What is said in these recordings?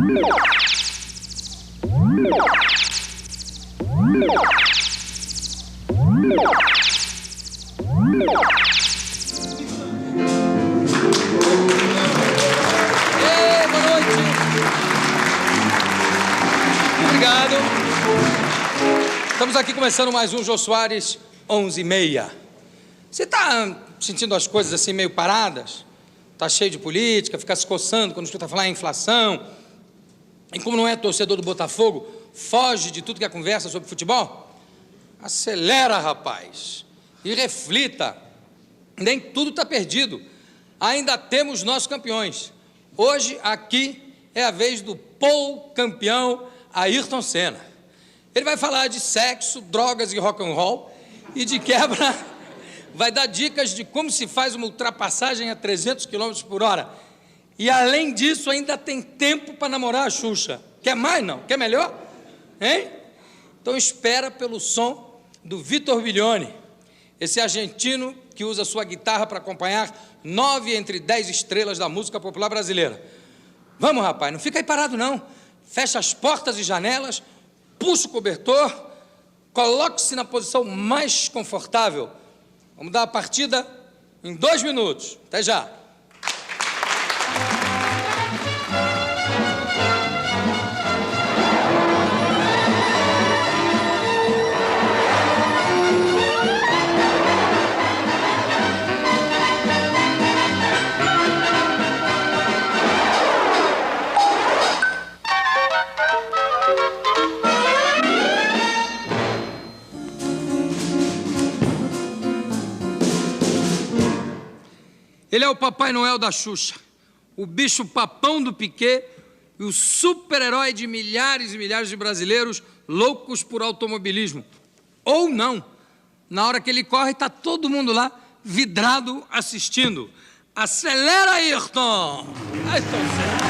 Obrigado. Estamos aqui começando mais um Jô Soares 11h30. Você está sentindo as coisas assim meio paradas? Está cheio de política, fica se coçando quando escuta falar em inflação. E como não é torcedor do Botafogo, foge de tudo que é conversa sobre futebol? Acelera, rapaz, e reflita. Nem tudo está perdido. Ainda temos nossos campeões. Hoje, aqui, é a vez do Paul campeão Ayrton Senna. Ele vai falar de sexo, drogas e rock and roll, e de quebra vai dar dicas de como se faz uma ultrapassagem a 300 km por hora. E, além disso, ainda tem tempo para namorar a Xuxa. Quer mais, não? Quer melhor? Hein? Então, espera pelo som do Vitor Biglione, esse argentino que usa sua guitarra para acompanhar 9 entre 10 estrelas da música popular brasileira. Vamos, rapaz, não fica aí parado, não. Fecha as portas e janelas, puxa o cobertor, coloque-se na posição mais confortável. Vamos dar a partida em 2 minutos. Até já. Ele é o Papai Noel da Xuxa, o bicho papão do Piquet e o super-herói de milhares e milhares de brasileiros loucos por automobilismo. Ou não. Na hora que ele corre, está todo mundo lá, vidrado, assistindo. Acelera, Ayrton! Ayrton Senna.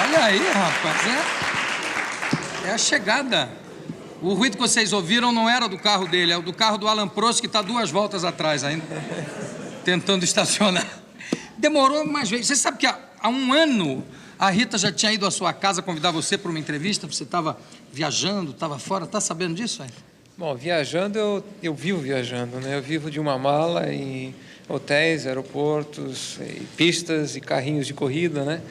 Olha aí, rapaz, é a chegada. O ruído que vocês ouviram não era do carro dele, é o do carro do Alan Prost, que está 2 voltas atrás ainda, tentando estacionar. Demorou mais vezes. Você sabe que há 1 ano a Rita já tinha ido à sua casa convidar você para uma entrevista, você estava viajando, estava fora, está sabendo disso aí? Bom, viajando, eu vivo viajando, né? Eu vivo de uma mala em hotéis, aeroportos, e pistas e carrinhos de corrida, né?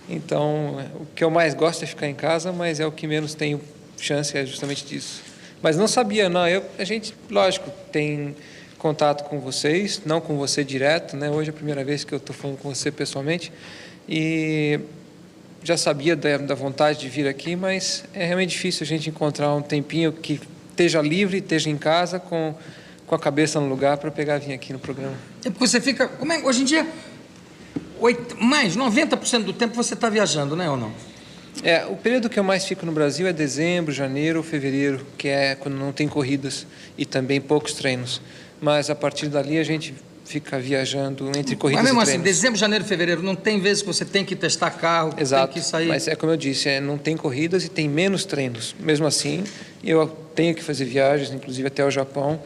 Então, o que eu mais gosto é ficar em casa, mas é o que menos tenho chance, é justamente disso. Mas não sabia, não. A gente, lógico, tem contato com vocês, não com você direto, né? Hoje é a primeira vez que eu estou falando com você pessoalmente. E já sabia da vontade de vir aqui, mas é realmente difícil a gente encontrar um tempinho que esteja livre, esteja em casa, com a cabeça no lugar para vir aqui no programa. É porque você fica... hoje em dia... mais 90% do tempo você está viajando, né, ou não? O período que eu mais fico no Brasil é dezembro, janeiro, fevereiro, que é quando não tem corridas e também poucos treinos. Mas a partir dali a gente fica viajando entre corridas e treinos. Mas mesmo assim, dezembro, janeiro, fevereiro, não tem vezes que você tem que testar carro, exato, tem que sair... mas é como eu disse, não tem corridas e tem menos treinos. Mesmo assim, eu tenho que fazer viagens, inclusive até o Japão.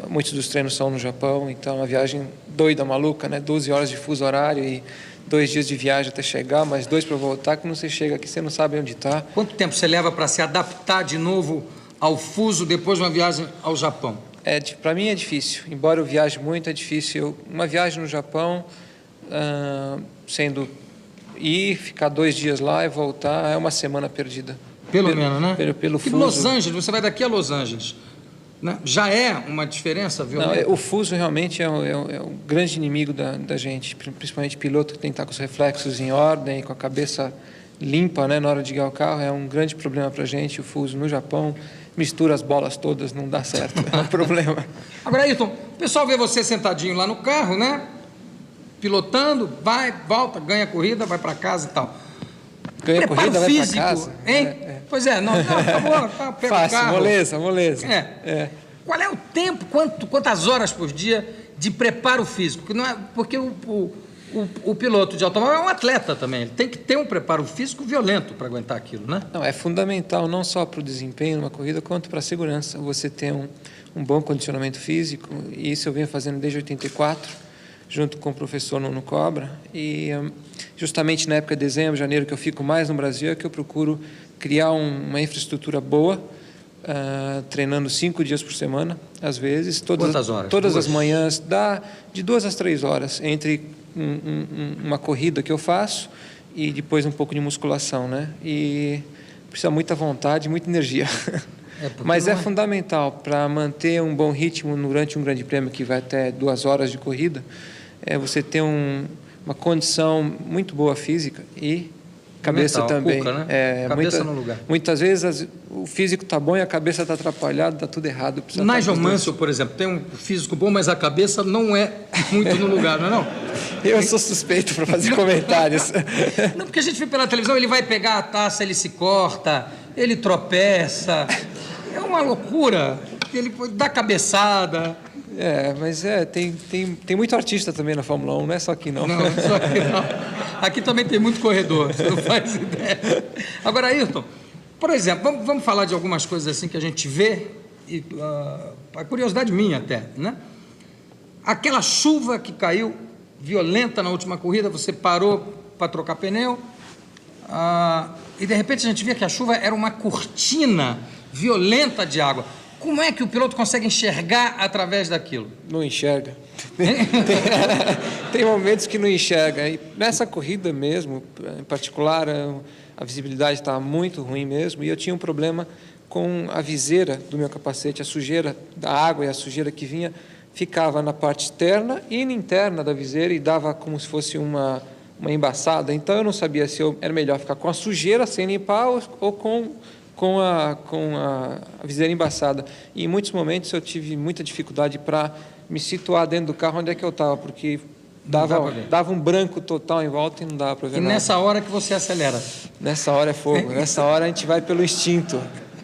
Muitos dos treinos são no Japão, então uma viagem doida, maluca, né? 12 horas de fuso horário e 2 dias de viagem até chegar, mais 2 para voltar, que não você chega aqui, você não sabe onde está. Quanto tempo você leva para se adaptar de novo ao fuso depois de uma viagem ao Japão? Para mim é difícil, embora eu viaje muito, é difícil. Uma viagem no Japão, sendo ir, ficar 2 dias lá e voltar, é uma semana perdida. Pelo menos, né? Pelo fuso. Los Angeles, você vai daqui a Los Angeles. Né? Já é uma diferença, viu? Não, o fuso realmente é o grande inimigo da gente, principalmente piloto que tem que estar com os reflexos em ordem, com a cabeça limpa, né, na hora de guiar o carro, é um grande problema para a gente. O fuso no Japão mistura as bolas todas, não dá certo, é um problema. Agora, Ayrton, o pessoal vê você sentadinho lá no carro, né? Pilotando, vai, volta, ganha a corrida, vai para casa e tal. Ganha a corrida, vai para casa. Hein? Pois é, não, acabou, pega fácil, o carro. moleza. Qual é o tempo, quantas horas por dia de preparo físico? Não é, porque o piloto de automóvel é um atleta também, ele tem que ter um preparo físico violento para aguentar aquilo, né? Não, é fundamental não só para o desempenho numa corrida, quanto para a segurança. Você ter um bom condicionamento físico, e isso eu venho fazendo desde 84, junto com o professor Nuno Cobra, e justamente na época de dezembro, janeiro, que eu fico mais no Brasil, é que eu procuro criar uma infraestrutura boa, treinando 5 dias por semana, às vezes. Quantas horas? Todas as manhãs, de 2 às 3 horas, entre uma corrida que eu faço e depois um pouco de musculação, né? E precisa muita vontade, muita energia. Mas é fundamental para manter um bom ritmo durante um grande prêmio que vai até 2 horas de corrida, você ter uma condição muito boa física e cabeça mental, também. Cuca, né? Cabeça no lugar. Muitas vezes o físico está bom e a cabeça está atrapalhada, está tudo errado. Nigel Mansell, por exemplo, tem um físico bom, mas a cabeça não é muito no lugar, não é não? Eu sou suspeito para fazer comentários. Não, porque a gente vê pela televisão, ele vai pegar a taça, ele se corta, ele tropeça, é uma loucura, ele dá cabeçada. Mas tem muito artista também na Fórmula 1, não é só aqui não. Não, só aqui não. Aqui também tem muito corredor, você não faz ideia. Agora, Ayrton, por exemplo, vamos falar de algumas coisas assim que a gente vê, e a curiosidade minha até, né? Aquela chuva que caiu violenta na última corrida, você parou para trocar pneu, e de repente a gente via que a chuva era uma cortina violenta de água. Como é que o piloto consegue enxergar através daquilo? Não enxerga. Tem momentos que não enxerga. E nessa corrida mesmo, em particular, a visibilidade estava muito ruim mesmo, e eu tinha um problema com a viseira do meu capacete. A sujeira da água e a sujeira que vinha ficava na parte externa e interna da viseira e dava como se fosse uma embaçada. Então eu não sabia se era melhor ficar com a sujeira sem limpar ou com a viseira embaçada. E em muitos momentos eu tive muita dificuldade para me situar dentro do carro onde é que eu estava, porque dava um branco total em volta e não dava para ver nada. E nessa hora que você acelera? Nessa hora é fogo, nessa hora a gente vai pelo instinto.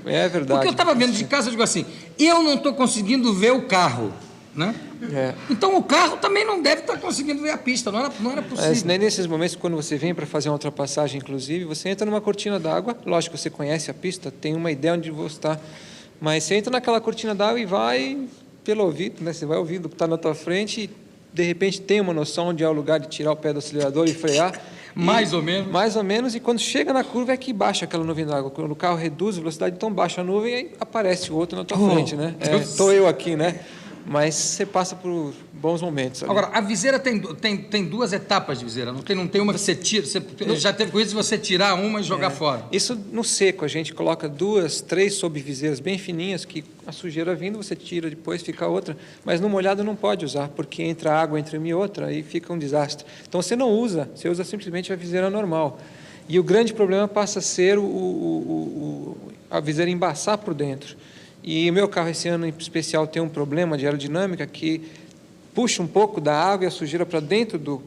É verdade. Porque eu estava vendo de casa, eu digo assim, eu não estou conseguindo ver o carro, né? Então o carro também não deve estar conseguindo ver a pista, não era possível. Nem nesses momentos, quando você vem para fazer uma ultrapassagem, inclusive, você entra numa cortina d'água, lógico, você conhece a pista, tem uma ideia onde você está, mas você entra naquela cortina d'água e vai pelo ouvido, né? Você vai ouvindo o que está na tua frente e, de repente, tem uma noção onde é o lugar de tirar o pé do acelerador e frear. Mais ou menos. Mais ou menos, e quando chega na curva é que baixa aquela nuvem d'água. Quando o carro reduz a velocidade, então baixa a nuvem e aí aparece o outro na tua frente, né? Estou eu aqui, né? Mas você passa por bons momentos ali. Agora, a viseira tem 2 etapas de viseira, não tem uma que você tira, já teve coisa de você tirar uma e jogar fora. Isso no seco, a gente coloca 2, 3 subviseiras bem fininhas, que a sujeira vindo, você tira depois, fica outra, mas no molhado não pode usar, porque entra água entre uma e outra e fica um desastre. Então você não usa, você usa simplesmente a viseira normal. E o grande problema passa a ser a viseira embaçar por dentro. E o meu carro esse ano em especial tem um problema de aerodinâmica que puxa um pouco da água e a sujeira para dentro do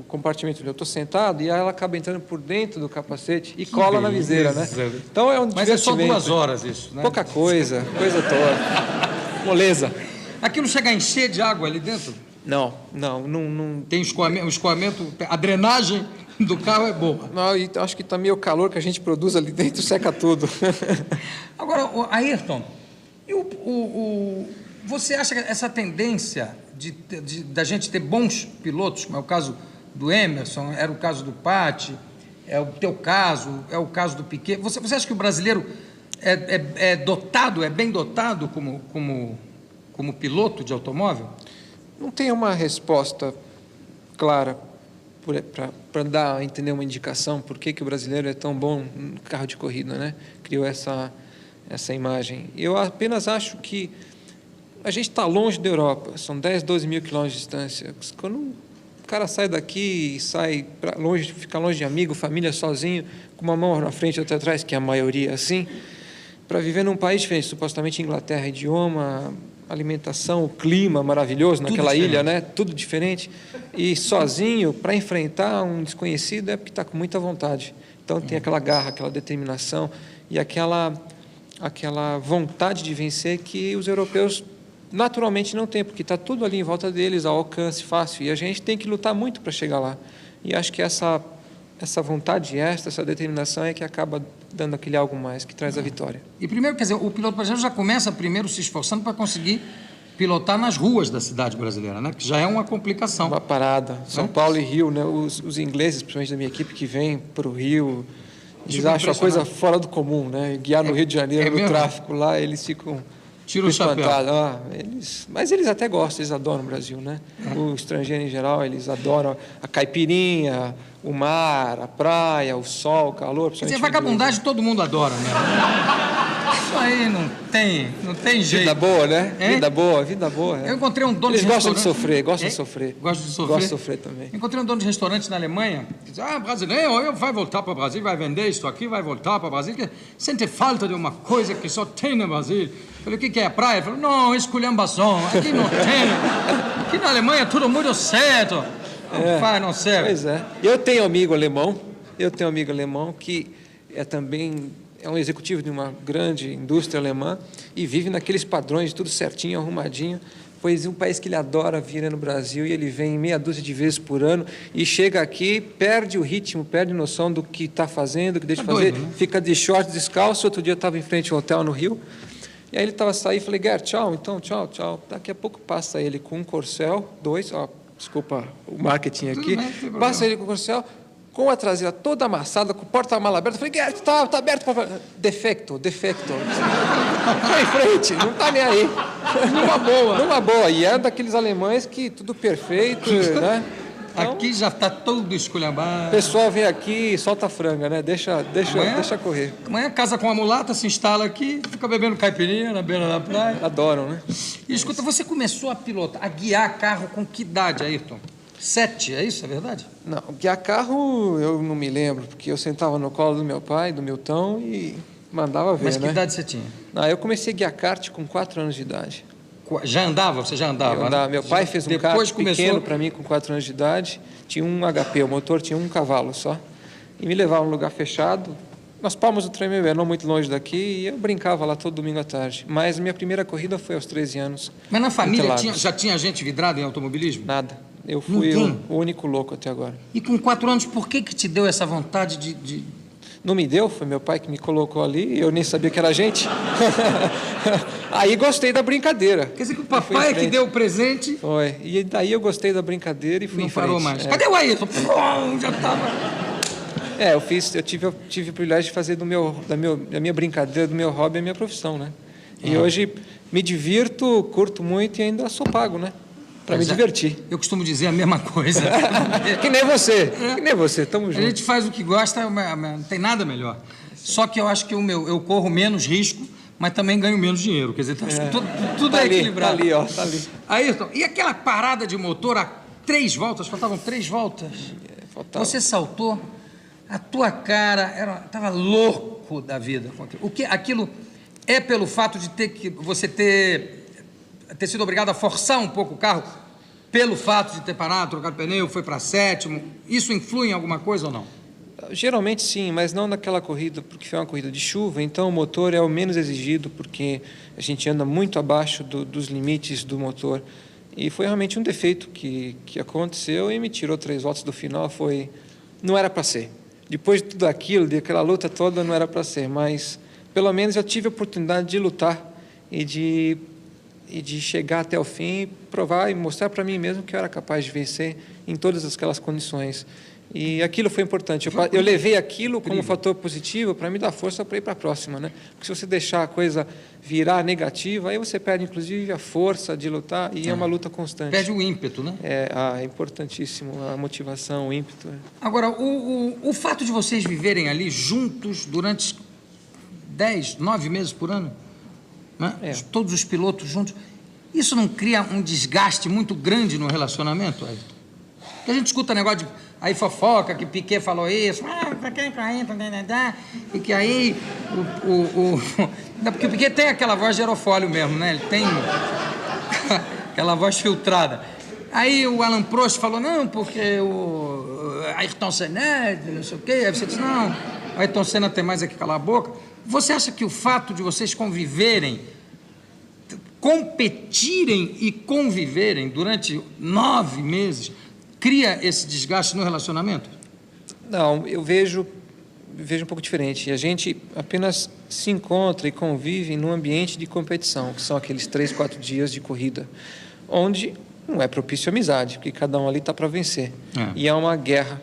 compartimento onde eu estou sentado, e ela acaba entrando por dentro do capacete e cola na viseira, né? Então é um Mas é só 2 horas isso, né? Pouca coisa toda. Moleza. Aquilo chega a encher de água ali dentro? Não. Tem escoamento, a drenagem do carro é boa. Não, e acho que também o calor que a gente produz ali dentro seca tudo. Agora, Ayrton, você acha que essa tendência da gente ter bons pilotos, como é o caso do Emerson, era o caso do Patti, é o teu caso, é o caso do Piquet, você acha que o brasileiro é bem dotado como piloto de automóvel? Não tem uma resposta clara para dar a entender uma indicação por que o brasileiro é tão bom no carro de corrida, né? Criou essa imagem. Eu apenas acho que a gente está longe da Europa, são 10, 12 mil quilômetros de distância. Quando o cara sai daqui e sai para longe, fica longe de amigo, família, sozinho, com uma mão na frente e outra atrás, que é a maioria assim, para viver num país diferente, supostamente Inglaterra, idioma, alimentação, o clima maravilhoso naquela ilha, né? Tudo diferente. E sozinho, para enfrentar um desconhecido, é porque está com muita vontade. Então tem aquela garra, aquela determinação e aquela vontade de vencer que os europeus naturalmente não tem, porque está tudo ali em volta deles, ao alcance fácil, e a gente tem que lutar muito para chegar lá. E acho que essa vontade extra, essa determinação é que acaba dando aquele algo mais, que traz a vitória. E primeiro, quer dizer, o piloto brasileiro já começa primeiro se esforçando para conseguir pilotar nas ruas da cidade brasileira, né? Que já é uma complicação. Uma parada. São Paulo e Rio, né? Os ingleses, principalmente da minha equipe, que vêm para o Rio, eles acham a coisa fora do comum, né? Guiar no Rio de Janeiro, no tráfico lá, eles ficam... Tira o chapéu. Mas eles até gostam, eles adoram o Brasil, né? O estrangeiro em geral, eles adoram a caipirinha, o mar, a praia, o sol, o calor. Quer dizer, vagabundagem todo mundo adora, né? Isso aí não tem jeito. Vida boa, né? Vida boa. Eu encontrei um dono de restaurante. Eles gostam de sofrer, gostam de sofrer. Gostam de sofrer? Gostam de sofrer também. Encontrei um dono de restaurante na Alemanha que disse, brasileiro, vai voltar para o Brasil, vai vender isso aqui, vai voltar para o Brasil, que sente falta de uma coisa que só tem no Brasil. Falei, o que é a praia? Ele falou, não, esculhambação, aqui não tem. Aqui na Alemanha tudo muito certo. Não serve. Pois é. Eu tenho um amigo alemão que também é um executivo de uma grande indústria alemã e vive naqueles padrões de tudo certinho, arrumadinho. Pois um país que ele adora vir é no Brasil e ele vem meia dúzia de vezes por ano e chega aqui, perde o ritmo, perde noção do que está fazendo, do que deixa de fazer, doido, né? Fica de shorts descalço. Outro dia eu estava em frente ao hotel no Rio. E aí ele estava saindo e falei, Gert, tchau, então, tchau. Daqui a pouco passa ele com um Corcel, desculpa o marketing aqui, passa ele com o Corcel, com a traseira toda amassada, com o porta-mala aberto. Eu falei, Gert, tá aberto. Defecto. Vai em frente, não tá nem aí. Numa boa. E é daqueles alemães que tudo perfeito, né? Então, aqui já está todo esculhambado. O pessoal vem aqui e solta a franga, né? Deixa correr. Amanhã casa com a mulata, se instala aqui, fica bebendo caipirinha na beira da praia. Adoram, né? E escuta, você começou a pilotar, a guiar carro com que idade, Ayrton? 7, é isso? É verdade? Não, guiar carro eu não me lembro, porque eu sentava no colo do meu pai, do Milton, e mandava ver, Mas que idade você tinha? Não, eu comecei a guiar kart com 4 anos de idade. Já andava? Você já andava? Eu andava. Meu pai fez um kart pequeno para mim com 4 anos de idade. Tinha um HP, o motor tinha 1 cavalo só. E me levava num lugar fechado, nas Palmas do Tremembé, não muito longe daqui, e eu brincava lá todo domingo à tarde. Mas minha primeira corrida foi aos 13 anos. Mas na família já tinha gente vidrada em automobilismo? Nada. Eu fui o único louco até agora. E com 4 anos, por que te deu essa vontade de... Não me deu, foi meu pai que me colocou ali, eu nem sabia que era gente. Aí gostei da brincadeira. Quer dizer que o papai é que deu o presente? Foi, e daí eu gostei da brincadeira e fui em frente. Não parou mais. Cadê o Ayrton? Já estava... Eu tive o privilégio de fazer da minha brincadeira, do meu hobby, a minha profissão, né? E hoje me divirto, curto muito e ainda sou pago, né? Para me divertir. Eu costumo dizer a mesma coisa. Que nem você, tamo junto. A gente faz o que gosta, não tem nada melhor. Só que eu acho que eu corro menos risco, mas também ganho menos dinheiro. Quer dizer, tudo é equilibrado. Tá ali. Ayrton, e aquela parada de motor a 3 voltas, faltavam 3 voltas? Faltava. Você saltou, a tua cara estava louco da vida. Aquilo é pelo fato de você ter sido obrigado a forçar um pouco o carro, pelo fato de ter parado, trocado pneu, foi para 7º, isso influi em alguma coisa ou não? Geralmente sim, mas não naquela corrida, porque foi uma corrida de chuva, então o motor é o menos exigido, porque a gente anda muito abaixo dos limites do motor. E foi realmente um defeito que aconteceu e me tirou 3 voltas do final, não era para ser. Depois de tudo aquilo, daquela luta toda, não era para ser, mas pelo menos eu tive a oportunidade de lutar e de chegar até o fim, provar e mostrar para mim mesmo que eu era capaz de vencer em todas aquelas condições. E aquilo foi importante. Eu levei aquilo como fator positivo para me dar força para ir para a próxima, né? Porque se você deixar a coisa virar negativa, aí você perde, inclusive, a força de lutar e é uma luta constante. Perde o ímpeto, né? É importantíssimo a motivação, o ímpeto. Agora, o fato de vocês viverem ali juntos durante 9 meses por ano, né? Todos os pilotos juntos, isso não cria um desgaste muito grande no relacionamento, Ayrton? Porque a gente escuta negócio de aí fofoca, que Piquet falou isso, e que aí porque o Piquet tem aquela voz de aerofólio mesmo, né? Ele tem aquela voz filtrada. Aí o Alain Prost falou, não, porque o Ayrton Senna, não sei o quê. Aí você disse, não, o Ayrton Senna tem mais é que calar a boca. Você acha que o fato de vocês conviverem competirem e conviverem durante 9 meses cria esse desgaste no relacionamento? Não, eu vejo um pouco diferente. A gente apenas se encontra e convive num ambiente de competição, que são aqueles 3, 4 dias de corrida, onde não é propício à amizade, porque cada um ali está para vencer. E é uma guerra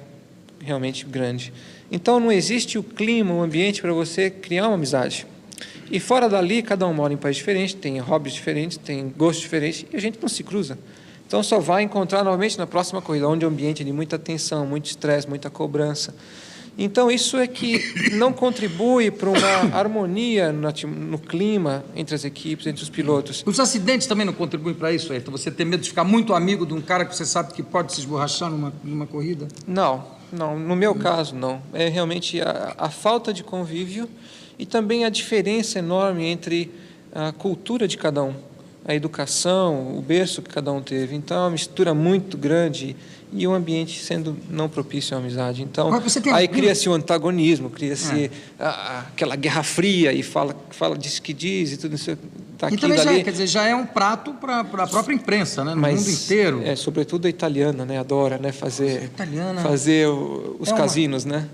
realmente grande. Então, não existe o clima, o ambiente para você criar uma amizade. E fora dali, cada um mora em país diferente, tem hobbies diferentes, tem gostos diferentes, e a gente não se cruza. Então, só vai encontrar novamente na próxima corrida, onde é um ambiente de muita tensão, muito estresse, muita cobrança. Então, isso é que não contribui para uma harmonia no clima entre as equipes, entre os pilotos. Os acidentes também não contribuem para isso, Ayrton? Você ter medo de ficar muito amigo de um cara que você sabe que pode se esborrachar numa corrida? Não, no meu caso, não. É realmente a falta de convívio e também a diferença enorme entre a cultura de cada um, a educação, o berço que cada um teve. Então, é uma mistura muito grande e um ambiente sendo não propício à amizade. Então, aí cria-se o antagonismo, cria-se aquela guerra fria e fala disso que diz e tudo isso. Tá e também quer dizer, já é um prato para a própria imprensa, né? No mundo inteiro. Sobretudo a italiana, né? Adora, né? Fazer os casinos, né?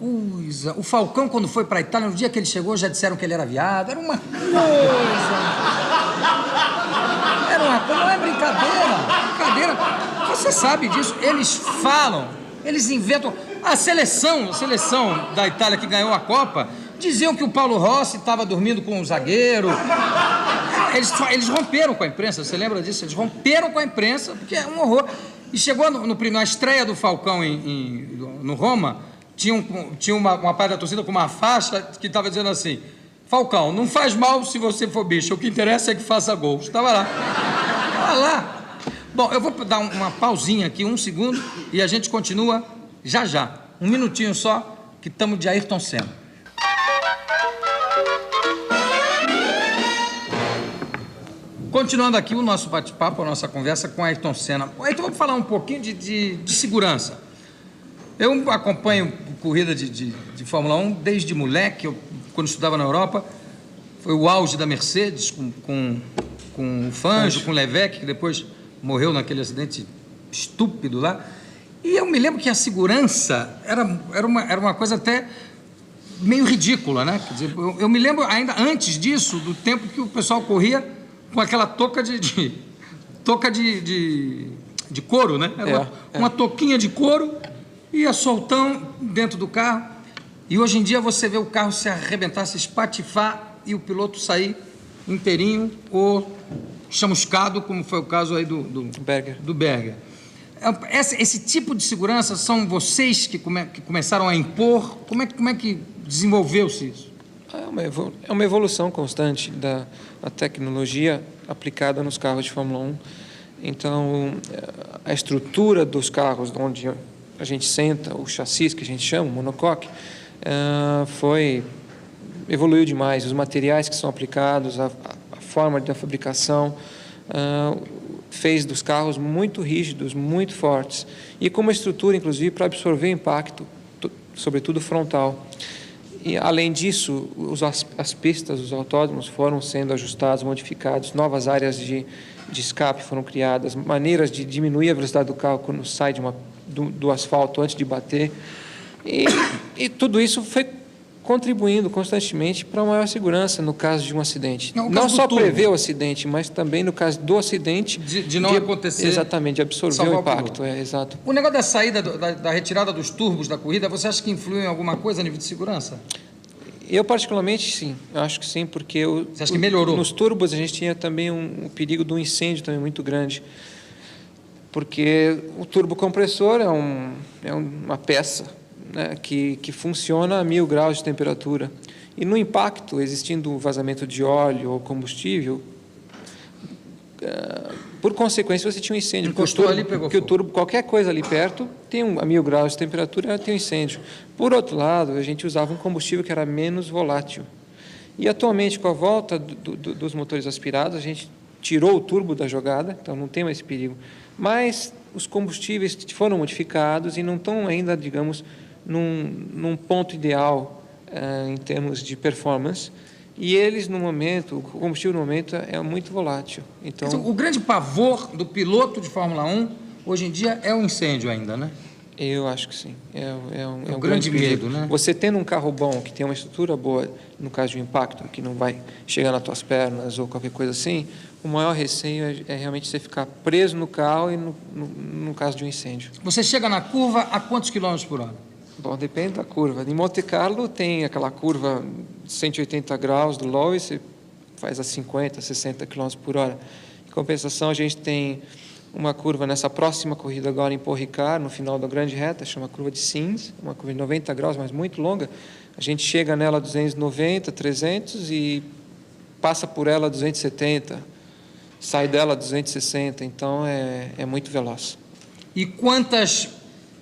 O Falcão, quando foi para a Itália, no dia que ele chegou, já disseram que ele era viado. Era uma coisa. Não é brincadeira. Você sabe disso. Eles falam, eles inventam. A seleção da Itália que ganhou a Copa diziam que o Paulo Rossi estava dormindo com um zagueiro. Eles romperam com a imprensa, você lembra disso? Eles romperam com a imprensa, porque é um horror. E chegou na estreia do Falcão no Roma, tinha uma parte da torcida com uma faixa que estava dizendo assim: Falcão, não faz mal se você for bicho, o que interessa é que faça gol. Estava lá. Bom, eu vou dar uma pausinha aqui, 1 segundo, e a gente continua já. 1 minutinho só, que estamos de Ayrton Senna. Continuando aqui o nosso bate-papo, a nossa conversa com Ayrton Senna. Ayrton, vamos falar um pouquinho de segurança. Eu acompanho corrida de Fórmula 1 desde moleque, quando estudava na Europa. Foi o auge da Mercedes, com o Fangio, com o Levesque, que depois morreu naquele acidente estúpido lá. E eu me lembro que a segurança era uma coisa até meio ridícula, né? Quer dizer, eu me lembro ainda antes disso, do tempo que o pessoal corria com aquela touca de couro, né? Uma touquinha de couro, ia soltão dentro do carro. E hoje em dia você vê o carro se arrebentar, se espatifar e o piloto sair inteirinho ou chamuscado, como foi o caso aí do Berger. Esse tipo de segurança são vocês que começaram a impor? Como é que desenvolveu-se isso? É uma evolução constante da tecnologia aplicada nos carros de Fórmula 1. Então, a estrutura dos carros onde a gente senta, o chassi que a gente chama, o monocoque, evoluiu demais. Os materiais que são aplicados, a forma da fabricação, fez dos carros muito rígidos, muito fortes, e com uma estrutura, inclusive, para absorver impacto, sobretudo frontal. E, além disso, as pistas, os autódromos foram sendo ajustados, modificados, novas áreas de escape foram criadas, maneiras de diminuir a velocidade do carro quando sai do asfalto antes de bater. E tudo isso foi contribuindo constantemente para uma maior segurança no caso de um acidente. Não só prever o acidente, mas também no caso do acidente... De não acontecer. Exatamente, de absorver o impacto. Exato. O negócio da saída, da retirada dos turbos da corrida, você acha que influi em alguma coisa a nível de segurança? Eu, particularmente, sim. Eu acho que sim, porque... Você acha que melhorou? Nos turbos a gente tinha também um perigo de um incêndio também muito grande. Porque o turbocompressor é uma peça, né, que funciona a 1000 graus de temperatura. E no impacto, existindo vazamento de óleo ou combustível, por consequência, você tinha um incêndio. Encostou ali, pegou fogo. O turbo, qualquer coisa ali perto, a 1000 graus de temperatura, tem um incêndio. Por outro lado, a gente usava um combustível que era menos volátil. E, atualmente, com a volta dos motores aspirados, a gente tirou o turbo da jogada, então não tem mais esse perigo. Mas os combustíveis foram modificados e não estão ainda, digamos, num ponto ideal em termos de performance, E eles, no momento, o combustível no momento é muito volátil. Então, o grande pavor do piloto de Fórmula 1, hoje em dia, é o incêndio ainda, né? eu acho que sim. É um grande perigo. medo, né? Você tendo um carro bom, que tem uma estrutura boa, no caso de um impacto, que não vai chegar nas tuas pernas ou qualquer coisa assim, o maior receio é realmente você ficar preso no carro e no caso de um incêndio. Você chega na curva a quantos quilômetros por hora? Bom, depende da curva. Em Monte Carlo tem aquela curva de 180 graus do Lowe, você faz a 50, 60 km por hora. Em compensação, a gente tem uma curva nessa próxima corrida agora em Paul Ricard, no final da grande reta, chama curva de Sins, uma curva de 90 graus, mas muito longa. A gente chega nela a 290, 300 e passa por ela a 270, sai dela a 260, então é muito veloz. E quantas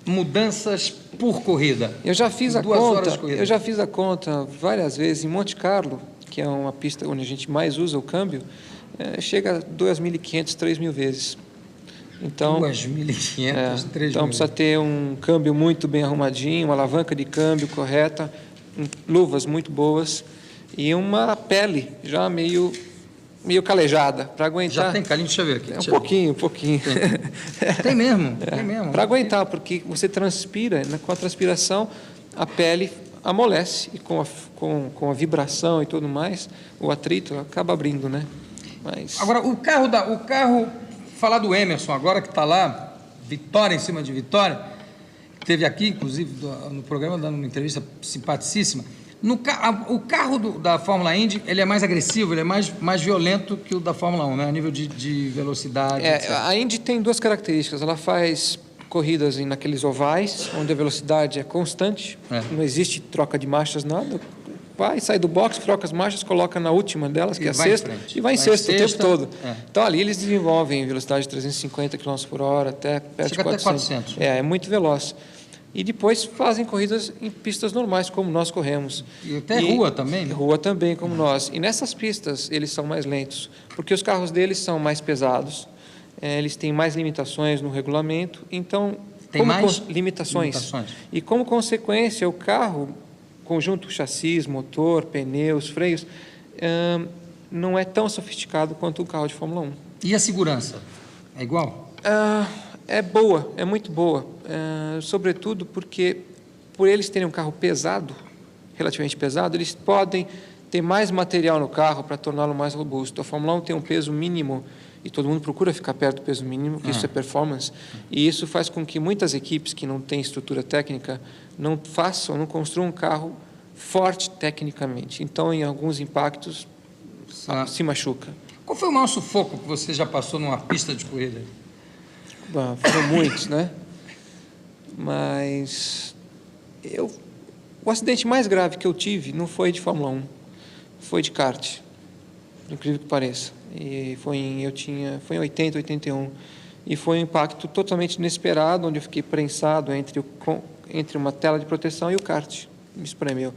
mudanças por corrida? Eu já fiz a 2 horas conta. de corrida. Eu já fiz a conta várias vezes em Monte Carlo, que é uma pista onde a gente mais usa o câmbio, chega a 2.500, 3.000 vezes. Então, 2.500, 3.000. Então precisa ter um câmbio muito bem arrumadinho, uma alavanca de câmbio correta, luvas muito boas e uma pele já meio calejada para aguentar. Já tem calinho? Deixa eu ver aqui. Um pouquinho. Tem mesmo, tem mesmo. Para aguentar, porque você transpira, né, com a transpiração a pele amolece e com a vibração e tudo mais, o atrito acaba abrindo, né? Mas... Agora, o carro, falar do Emerson agora que está lá, vitória em cima de vitória, teve aqui, inclusive, no programa, dando uma entrevista simpaticíssima. O carro da Fórmula Indy, ele é mais agressivo, ele é mais violento que o da Fórmula 1, né? A nível de velocidade, etc. A Indy tem 2 características. Ela faz corridas naqueles ovais, onde a velocidade é constante, não existe troca de marchas, nada. Vai, sai do box, troca as marchas, coloca na última delas, que é a sexta, e vai em sexta o tempo todo. Então, ali eles desenvolvem velocidade de 350 km por hora, até perto de 400. É muito veloz. E depois fazem corridas em pistas normais, como nós corremos. E até rua também, né? Rua também, como nós. E nessas pistas, eles são mais lentos, porque os carros deles são mais pesados, eles têm mais limitações no regulamento, então... Tem mais limitações. E, como consequência, o carro... conjunto chassis, motor, pneus, freios, não é tão sofisticado quanto o carro de Fórmula 1. E a segurança? É igual? É boa, é muito boa. Sobretudo porque, por eles terem um carro pesado, relativamente pesado, eles podem ter mais material no carro para torná-lo mais robusto. A Fórmula 1 tem um peso mínimo, e todo mundo procura ficar perto do peso mínimo, porque isso é performance, e isso faz com que muitas equipes que não têm estrutura técnica não construam um carro forte tecnicamente. Então, em alguns impactos, se machuca. Qual foi o maior sufoco que você já passou numa pista de corrida? Bom, foram muitos, né? Mas o acidente mais grave que eu tive não foi de Fórmula 1, foi de kart, por incrível que pareça. E foi em 80, 81. E foi um impacto totalmente inesperado, onde eu fiquei prensado entre uma tela de proteção e o kart. Me espremeu.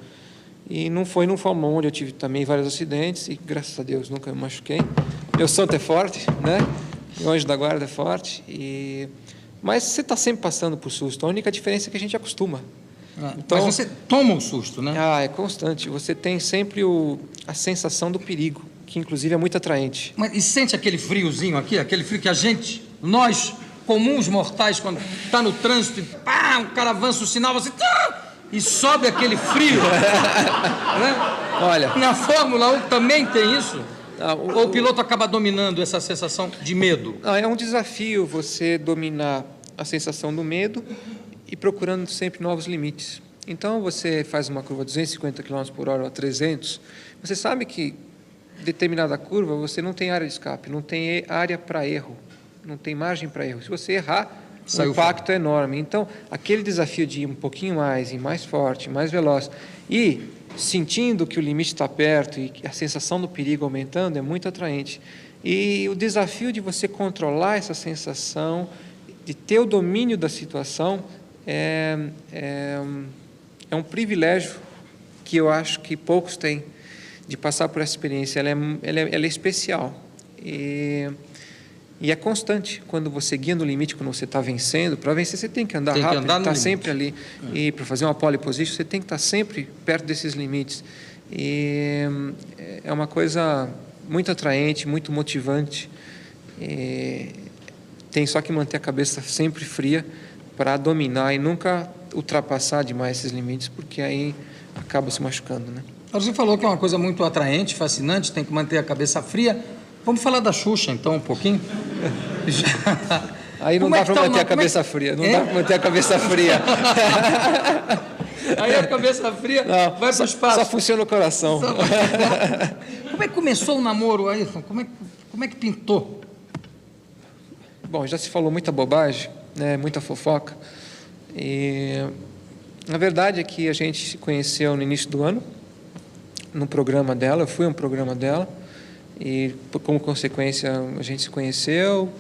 E não foi no Fórmula 1, onde eu tive também vários acidentes, e graças a Deus nunca me machuquei. Meu santo é forte, né? Meu anjo da guarda é forte. Mas você está sempre passando por susto. A única diferença é que a gente acostuma. Então, mas você toma um susto, né? É constante. Você tem sempre a sensação do perigo, que inclusive é muito atraente. E sente aquele friozinho aqui, aquele frio que nós, comuns mortais, quando está no trânsito e pá, o cara avança o sinal, você... E sobe aquele frio. Né? Olha... Na Fórmula 1 também tem isso? Ou o piloto acaba dominando essa sensação de medo? É um desafio você dominar a sensação do medo e procurando sempre novos limites. Então, você faz uma curva a 250 km por hora ou a 300, você sabe que determinada curva você não tem área de escape, não tem área para erro, não tem margem para erro. Se você errar, o impacto é enorme. Então, aquele desafio de ir um pouquinho mais, ir mais forte, mais veloz, e sentindo que o limite está perto e a sensação do perigo aumentando é muito atraente. E o desafio de você controlar essa sensação, de ter o domínio da situação, é um privilégio que eu acho que poucos têm, de passar por essa experiência. Ela é especial. E é constante. Quando você guia no limite, quando você está vencendo, para vencer você tem que andar rápido, estar sempre ali. E para fazer uma pole position, você tem que estar sempre perto desses limites. E é uma coisa muito atraente, muito motivante. E tem só que manter a cabeça sempre fria para dominar e nunca ultrapassar demais esses limites, porque aí acaba se machucando, né? Você falou que é uma coisa muito atraente, fascinante, tem que manter a cabeça fria. Vamos falar da Xuxa, então, um pouquinho? Aí não dá para manter a cabeça fria. Não dá para manter a cabeça fria. Aí a cabeça fria não, vai para o espaço. Só funciona o coração. Como é que começou o namoro, Ayrton? Como é que pintou? Bom, já se falou muita bobagem, né? Muita fofoca. E a verdade é que a gente se conheceu no início do ano, no programa dela. Eu fui a um programa dela e, como consequência, a gente se conheceu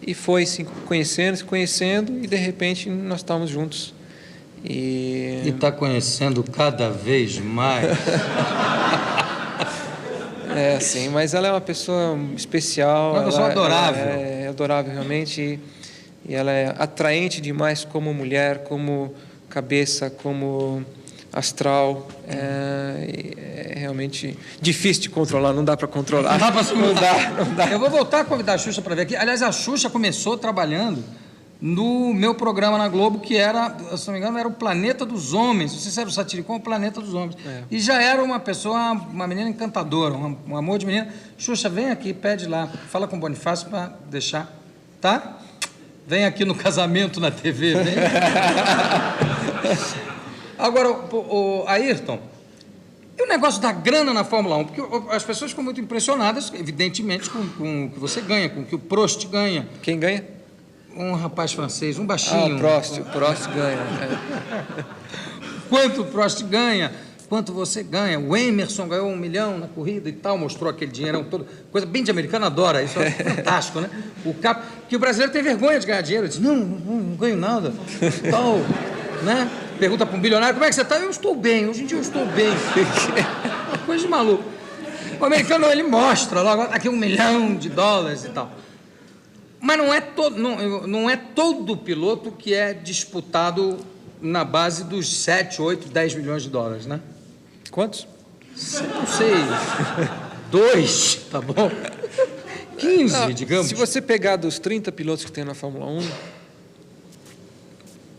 e foi se conhecendo e, de repente, nós estávamos juntos. E está conhecendo cada vez mais. Sim, mas ela é uma pessoa especial. Uma pessoa adorável. Ela é adorável, realmente, e ela é atraente demais como mulher, como cabeça, como astral. É realmente difícil de controlar, não dá para controlar. Não dá. Eu vou voltar a convidar a Xuxa para ver aqui. Aliás, a Xuxa começou trabalhando no meu programa na Globo, que era, se não me engano, era o Planeta dos Homens. Não sei se era o Satiricon ou o Planeta dos Homens. E já era uma pessoa, uma menina encantadora, um amor de menina. Xuxa, vem aqui, pede lá, fala com o Bonifácio para deixar, tá? Vem aqui no casamento na TV, vem. Agora, o Ayrton, e o negócio da grana na Fórmula 1? Porque as pessoas ficam muito impressionadas, evidentemente, com o que você ganha, com o que o Prost ganha. Quem ganha? Um rapaz francês, um baixinho. O Prost ganha. Quanto o Prost ganha? Quanto você ganha? O Emerson ganhou 1 milhão na corrida e tal, mostrou aquele dinheirão todo. Coisa bem de americano, adora, isso é fantástico, né? Que o brasileiro tem vergonha de ganhar dinheiro. Diz, não ganho nada. Tal, né? Pergunta para um bilionário, como é que você está? Eu estou bem, hoje em dia eu estou bem. Coisa de maluco. O americano, ele mostra, logo, aqui $1 milhão e tal. Mas não é todo piloto que é disputado na base dos 7, 8, 10 milhões de dólares, né? Quantos? Não sei. 2, tá bom? 15, digamos. Se você pegar dos 30 pilotos que tem na Fórmula 1,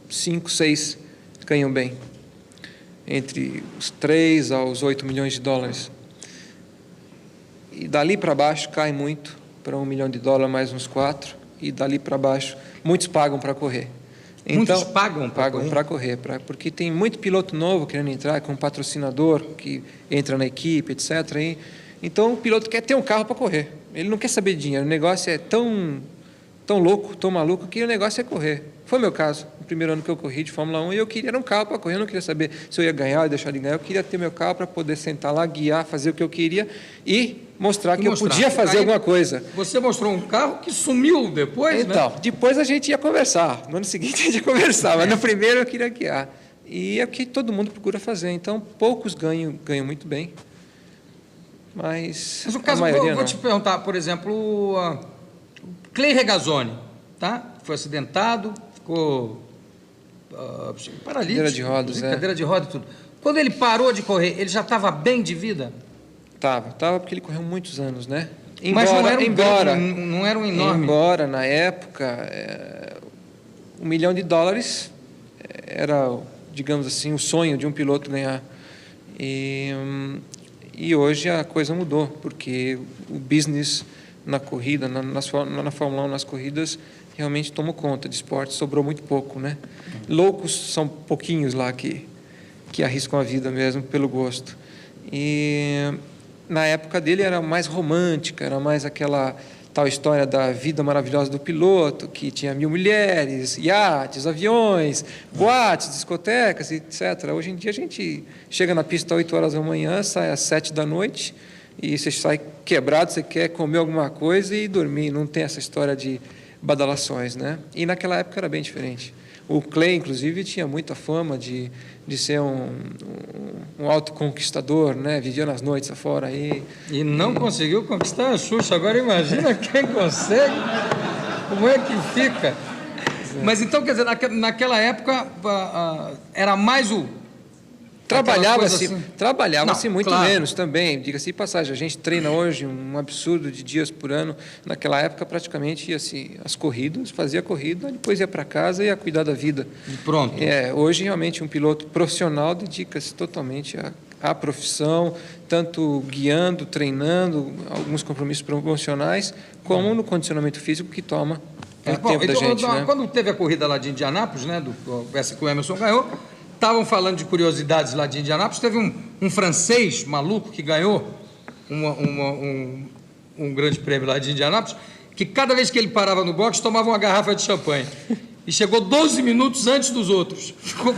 5, 6 ganham bem. Entre os 3 aos 8 milhões de dólares. E dali para baixo cai muito, para $1 milhão mais uns 4, e dali para baixo muitos pagam para correr. Então, muitos pagam para correr, porque tem muito piloto novo querendo entrar com um patrocinador que entra na equipe, etc. Então o piloto quer ter um carro para correr. Ele não quer saber de dinheiro. O negócio é tão louco, tão maluco, que o negócio é correr. Foi o meu caso. No primeiro ano que eu corri de Fórmula 1, eu queria um carro para correr. Eu não queria saber se eu ia ganhar ou deixar de ganhar. Eu queria ter meu carro para poder sentar lá, guiar, fazer o que eu queria e mostrar que eu podia fazer alguma coisa. Você mostrou um carro que sumiu depois, então, né? Depois a gente ia conversar. No ano seguinte a gente ia conversar, mas no primeiro eu queria guiar. E é o que todo mundo procura fazer. Então, poucos ganham muito bem. Mas o caso, eu vou te perguntar, por exemplo, o Clay Regazzoni, tá? Foi acidentado, ficou paralítico. Cadeira de rodas, cadeira de rodas e tudo. Quando ele parou de correr, ele já estava bem de vida? Estava porque ele correu muitos anos, né? Mas não era um enorme. Embora, na época, $1 milhão era, digamos assim, o sonho de um piloto ganhar. E hoje a coisa mudou, porque o business na corrida, na Fórmula 1, nas corridas, realmente tomou conta de esporte, sobrou muito pouco, né? Loucos são pouquinhos lá que arriscam a vida mesmo pelo gosto. E na época dele era mais romântica, era mais aquela tal história da vida maravilhosa do piloto, que tinha 1000 mulheres, iates, aviões, boates, discotecas, etc. Hoje em dia a gente chega na pista às 8 horas da manhã, sai às 7 da noite, e você sai quebrado, você quer comer alguma coisa e dormir, não tem essa história de badalações, né? E naquela época era bem diferente. O Clay, inclusive, tinha muita fama de ser um autoconquistador, né? Vivia nas noites afora aí. E não conseguiu conquistar a Xuxa. Agora imagina quem consegue. Como é que fica? Mas então, quer dizer, naquela época era mais Trabalhava-se Não, muito claro. menos também, diga-se de passagem. A gente treina hoje um absurdo de dias por ano. Naquela época, praticamente, ia-se às corridas, fazia corrida, depois ia para casa e ia cuidar da vida. E pronto. Hoje, realmente, um piloto profissional dedica-se totalmente à profissão, tanto guiando, treinando, alguns compromissos promocionais, como no condicionamento físico que toma muito tempo da gente. Né? Quando teve a corrida lá de Indianápolis, né, essa que o Emerson ganhou, estavam falando de curiosidades lá de Indianápolis, teve um francês maluco que ganhou um grande prêmio lá de Indianápolis, que cada vez que ele parava no boxe, tomava uma garrafa de champanhe. E chegou 12 minutos antes dos outros. Ficou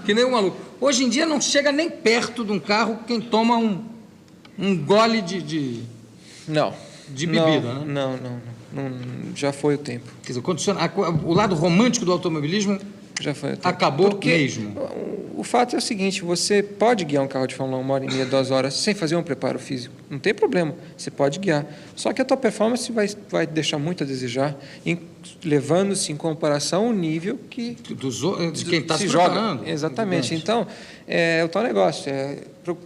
que nem um maluco. Hoje em dia não chega nem perto de um carro quem toma um gole de bebida, né? Não, já foi o tempo. Quer dizer, o lado romântico do automobilismo já foi o tempo. Acabou mesmo. O fato é o seguinte, você pode guiar um carro de Fórmula 1 1 hora e meia, 2 horas, sem fazer um preparo físico. Não tem problema, você pode guiar. Só que a tua performance vai deixar muito a desejar, levando-se em comparação ao nível de quem está se joga. Exatamente. Então, é o tal negócio,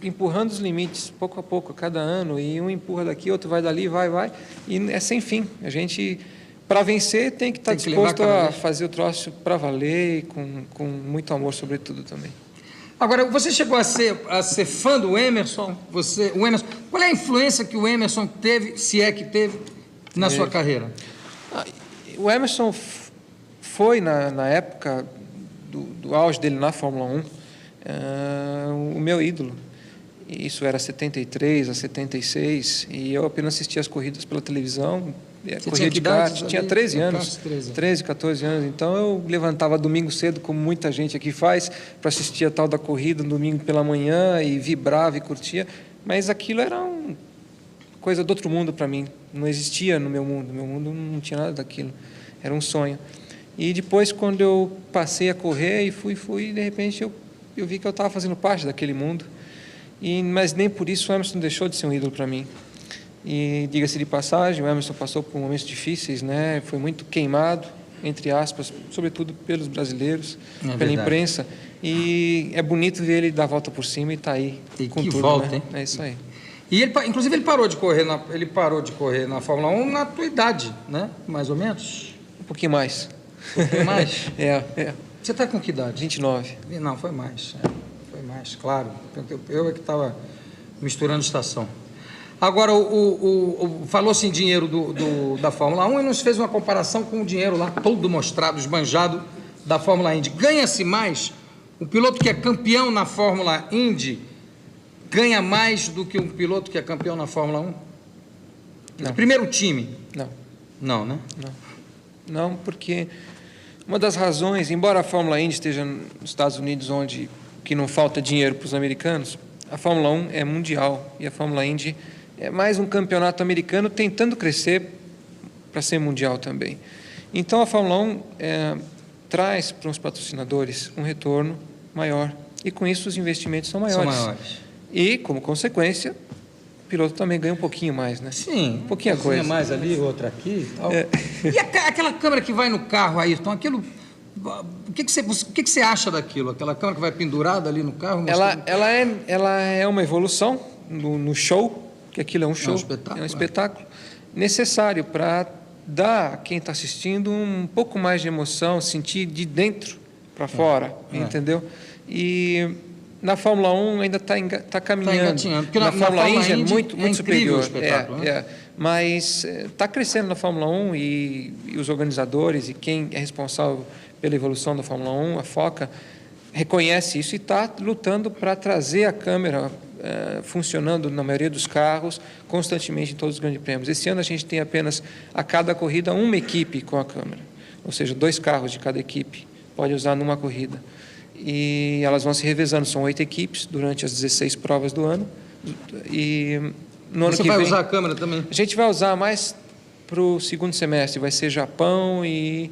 empurrando os limites, pouco a pouco, cada ano, e um empurra daqui, outro vai dali, vai, e é sem fim. A gente... Para vencer, tem que estar disposto a fazer o troço para valer e com muito amor, sobretudo, também. Agora, você chegou a ser fã do Emerson? Qual é a influência que o Emerson teve, se é que teve, na sua carreira? O Emerson foi, na época do auge dele na Fórmula 1, o meu ídolo. Isso era 73 a 76, e eu apenas assistia as corridas pela televisão. Corria de kart, tinha 13 anos, 13, 14 anos, então eu levantava domingo cedo, como muita gente aqui faz, para assistir a tal da corrida no domingo pela manhã, e vibrava e curtia, mas aquilo era uma coisa do outro mundo para mim, não existia no meu mundo não tinha nada daquilo, era um sonho. E depois, quando eu passei a correr e fui, de repente eu vi que eu estava fazendo parte daquele mundo, mas nem por isso o Emerson deixou de ser um ídolo para mim. E, diga-se de passagem, o Emerson passou por momentos difíceis, né? Foi muito queimado, entre aspas, sobretudo pelos brasileiros, pela imprensa. E é bonito ver ele dar a volta por cima e estar aí com tudo. Volta, né? hein? É isso aí. E inclusive ele parou de correr na Fórmula 1 na tua idade, né? Mais ou menos? Um pouquinho mais. Um pouquinho mais? Você está com que idade? 29. Não, foi mais. Foi mais, claro. Eu é que estava misturando estação. Agora, falou-se em dinheiro da Fórmula 1 e nos fez uma comparação com o dinheiro lá todo mostrado, esbanjado da Fórmula Indy. Ganha-se mais? O piloto que é campeão na Fórmula Indy ganha mais do que um piloto que é campeão na Fórmula 1? Não. Primeiro time? Não. Não, né? Não, porque uma das razões, embora a Fórmula Indy esteja nos Estados Unidos, que não falta dinheiro para os americanos, a Fórmula 1 é mundial e a Fórmula Indy é mais um campeonato americano tentando crescer para ser mundial também. Então, a Fórmula 1 traz para os patrocinadores um retorno maior e, com isso, os investimentos são maiores. E, como consequência, o piloto também ganha um pouquinho mais, né? Sim. Um pouquinho a coisa. Mais ali, outra aqui e tal. E aquela câmera que vai no carro, Ayrton, aquilo... O que você acha daquilo? Aquela câmera que vai pendurada ali no carro? Ela é uma evolução no show, que aquilo é um show, é um espetáculo necessário para dar a quem está assistindo um pouco mais de emoção, sentir de dentro para fora, entendeu? E na Fórmula 1 ainda está caminhando. Porque na Fórmula Indy é muito superior. Mas está crescendo na Fórmula 1 e os organizadores e quem é responsável pela evolução da Fórmula 1, a FOCA, reconhece isso e está lutando para trazer a câmera funcionando na maioria dos carros, constantemente em todos os grandes prêmios. Esse ano a gente tem apenas, a cada corrida, uma equipe com a câmera, ou seja, 2 carros de cada equipe pode usar numa corrida. E elas vão se revezando, são 8 equipes durante as 16 provas do ano. E no ano que vem, você vai usar a câmera também? A gente vai usar mais para o segundo semestre, vai ser Japão e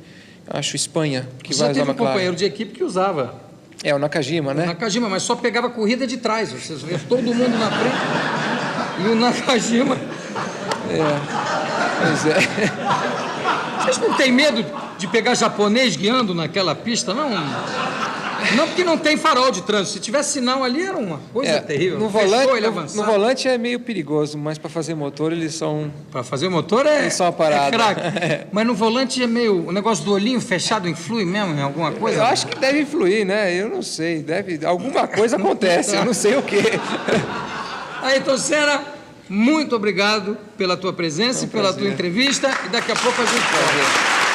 acho Espanha, que vai usar a McLaren. Já teve um companheiro de equipe que usava. O Nakajima, né? O Nakajima, mas só pegava a corrida de trás. Vocês vê todo mundo na frente e o Nakajima... Pois é. Vocês não têm medo de pegar japonês guiando naquela pista, não? Não, porque não tem farol de trânsito. Se tivesse sinal ali, era uma coisa terrível. No volante é meio perigoso, mas para fazer motor eles são... Para fazer motor eles são uma parada. craque. Mas no volante é meio... O negócio do olhinho fechado influi mesmo em alguma coisa? Eu acho que deve influir, né? Eu não sei. Alguma coisa acontece, eu não sei o quê. Ayrton Senna, muito obrigado pela tua presença e pela tua entrevista. E daqui a pouco a gente volta.